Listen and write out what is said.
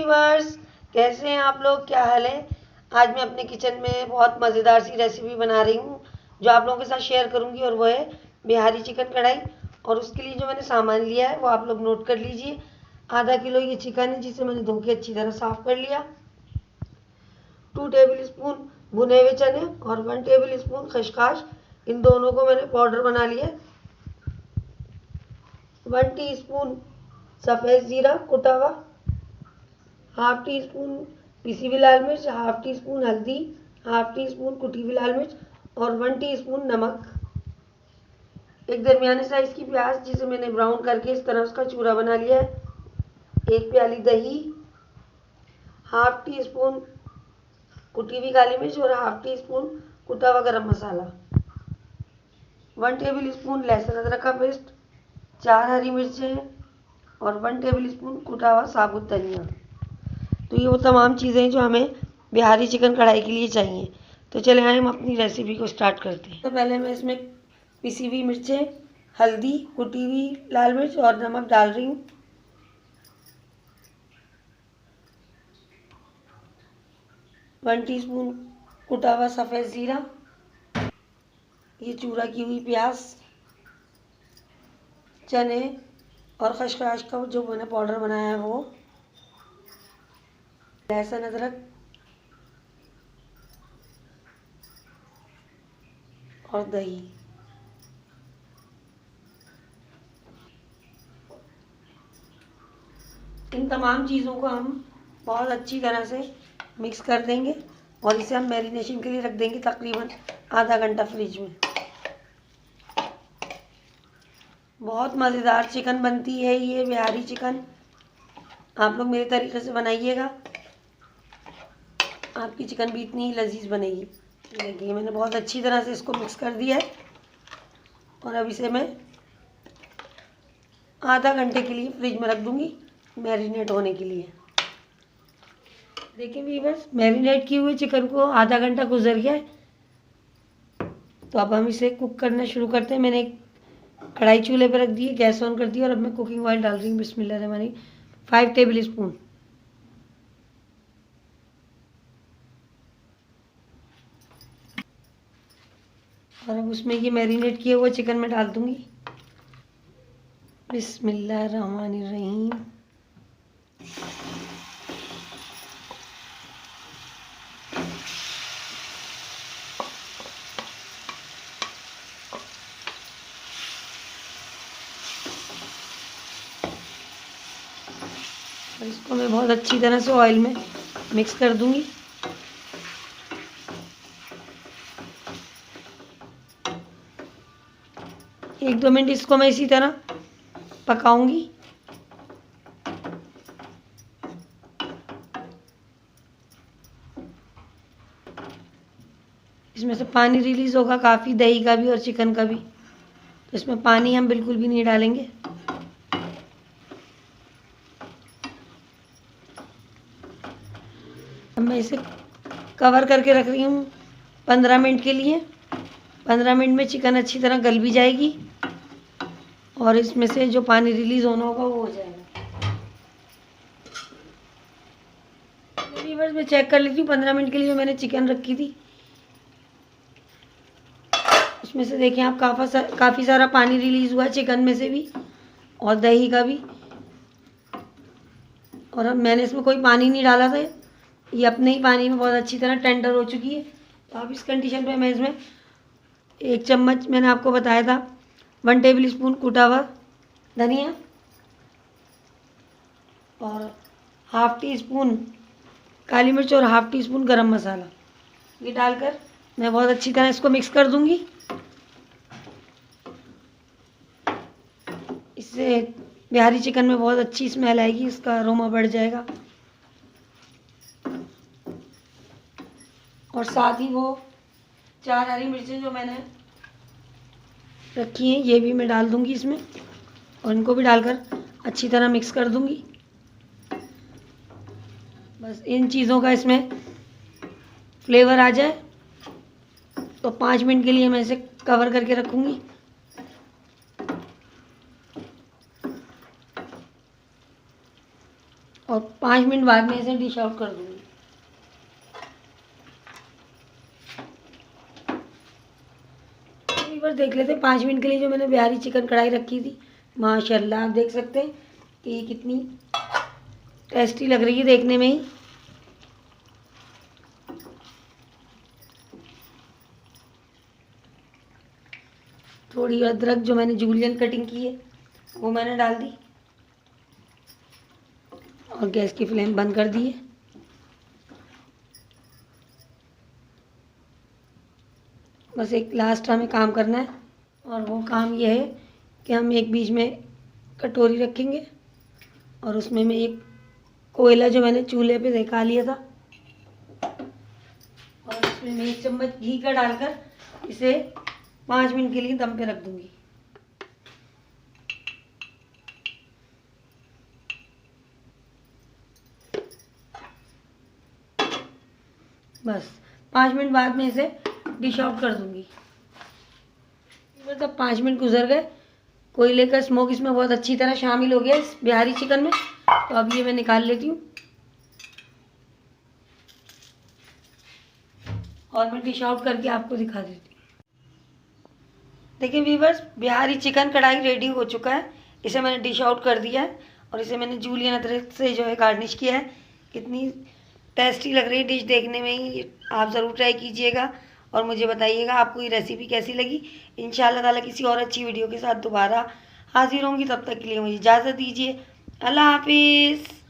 Viewers, कैसे हैं आप लोग, क्या हाल है। आज मैं अपने किचन में बहुत मज़ेदार सी रेसिपी बना रही हूँ जो आप लोगों के साथ शेयर करूँगी, और वो है बिहारी चिकन कढ़ाई। और उसके लिए जो मैंने सामान लिया है वो आप लोग नोट कर लीजिए। आधा किलो ये चिकन है जिसे मैंने धो के अच्छी तरह साफ़ कर लिया। 2 टेबल स्पून भुने हुए चने और 1 टेबल स्पून खसखस, इन दोनों को मैंने पाउडर बना लिया। 1 टीस्पून सफ़ेद ज़ीरा कुटा हुआ, हाफ टी स्पून पिसी हुई लाल मिर्च, हाफ टी स्पून हल्दी, हाफ टी स्पून कुटी हुई लाल मिर्च और 1 टीस्पून नमक। एक दरमियाने साइज़ की प्याज जिसे मैंने ब्राउन करके इस तरह उसका चूरा बना लिया है। 1 प्याली दही, हाफ टी स्पून कुटी हुई काली मिर्च और हाफ टी स्पून कुटा हुआ गरम मसाला, 1 टेबल स्पून लहसुन अदरक का पेस्ट, 4 हरी मिर्चें और 1 टेबल स्पून कुटा हुआ साबुत धनिया। तो ये वो तमाम चीज़ें जो हमें बिहारी चिकन कढ़ाई के लिए चाहिए। तो चले आए हम अपनी रेसिपी को स्टार्ट करते हैं। तो पहले मैं इसमें पिसी हुई मिर्चें, हल्दी, कुटी हुई लाल मिर्च और नमक डाल रही हूँ। वन टीस्पून कुटा हुआ सफ़ेद ज़ीरा, ये चूरा की हुई प्याज, चने और खसखस का जो मैंने पाउडर बनाया है वो, लहसुन अदरक और दही। इन तमाम चीज़ों को हम बहुत अच्छी तरह से मिक्स कर देंगे और इसे हम मैरिनेशन के लिए रख देंगे तकरीबन आधा घंटा फ्रिज में। बहुत मज़ेदार चिकन बनती है ये बिहारी चिकन। आप लोग मेरे तरीके से बनाइएगा, आपकी चिकन भी इतनी ही लजीज बनेगी। देखिए मैंने बहुत अच्छी तरह से इसको मिक्स कर दिया है और अब इसे मैं आधा घंटे के लिए फ्रिज में रख दूँगी मैरिनेट होने के लिए। देखिए व्यूअर्स, मैरिनेट किए हुए चिकन को आधा घंटा गुजर गया है। तो अब हम इसे कुक करना शुरू करते हैं। मैंने एक कढ़ाई चूल्हे पर रख दी है, गैस ऑन कर दी और अब मैं कुकिंग ऑयल डाल रही हूँ। बिस्मिल्लाहिर्रहमानिर्रहीम, 5 टेबल स्पून। और अब उसमें ये मैरिनेट किए हुए चिकन में डाल दूँगी। बिस्मिल्लाहिर्रहमानिर्रहीम। और इसको मैं बहुत अच्छी तरह से ऑयल में मिक्स कर दूँगी। एक दो मिनट इसको मैं इसी तरह पकाऊंगी। इसमें से पानी रिलीज़ होगा काफ़ी, दही का भी और चिकन का भी। तो इसमें पानी हम बिल्कुल भी नहीं डालेंगे। अब मैं इसे कवर करके रख रही हूँ 15 मिनट के लिए। 15 मिनट में चिकन अच्छी तरह गल भी जाएगी और इसमें से जो पानी रिलीज़ होना होगा वो हो जाएगा। व्यूअर्स, मैं चेक कर लेती हूँ 15 मिनट के लिए जो मैंने चिकन रखी थी उसमें से देखिए आप काफ़ी सारा पानी रिलीज़ हुआ है चिकन में से भी और दही का भी। और अब मैंने इसमें कोई पानी नहीं डाला था, ये अपने ही पानी में बहुत अच्छी तरह टेंडर हो चुकी है। तो अब इस कंडीशन पे मैं इसमें 1 चम्मच, मैंने आपको बताया था 1 टेबल स्पून कुटा हुआ धनिया और हाफ टी स्पून काली मिर्च और हाफ टी स्पून गरम मसाला, ये डालकर मैं बहुत अच्छी तरह इसको मिक्स कर दूंगी। इससे बिहारी चिकन में बहुत अच्छी स्मेल आएगी, इसका अरोमा बढ़ जाएगा। और साथ ही वो 4 हरी मिर्चें जो मैंने रखी हैं ये भी मैं डाल दूंगी इसमें और इनको भी डालकर अच्छी तरह मिक्स कर दूंगी। बस इन चीज़ों का इसमें फ्लेवर आ जाए तो 5 मिनट के लिए मैं इसे कवर करके रखूँगी। और 5 मिनट बाद में इसे डिश आउट कर दूँगी। एक बार देख लेते हैं 5 मिनट के लिए जो मैंने बिहारी चिकन कढ़ाई रखी थी। माशाल्लाह, आप देख सकते हैं कि ये कितनी टेस्टी लग रही है देखने में ही। थोड़ी अदरक जो मैंने जूलियन कटिंग की है वो मैंने डाल दी और गैस की फ्लेम बंद कर दी है। बस एक लास्ट हमें काम करना है और वो काम ये है कि हम एक बीच में कटोरी रखेंगे और उसमें मैं एक कोयला जो मैंने चूल्हे पे सेका लिया था और उसमें मैं 1 चम्मच घी का डालकर इसे 5 मिनट के लिए दम पे रख दूंगी। बस 5 मिनट बाद में इसे डिश आउट कर दूंगी। मतलब 5 मिनट गुजर गए, कोयले का स्मोक इसमें बहुत अच्छी तरह शामिल हो गया इस बिहारी चिकन में। तो अब ये मैं निकाल लेती हूँ और मैं डिश आउट करके आपको दिखा देती हूँ। देखिए व्यूअर्स, बिहारी चिकन कढ़ाई रेडी हो चुका है। इसे मैंने डिश आउट कर दिया है और इसे मैंने जूलियन अदरक से जो है गार्निश किया है। कितनी टेस्टी लग रही है डिश देखने में ही। आप ज़रूर ट्राई कीजिएगा और मुझे बताइएगा आपको ये रेसिपी कैसी लगी। इंशाल्लाह ताला किसी और अच्छी वीडियो के साथ दोबारा हाजिर होंगी। तब तक के लिए मुझे इजाज़त दीजिए। अल्लाह हाफिज़।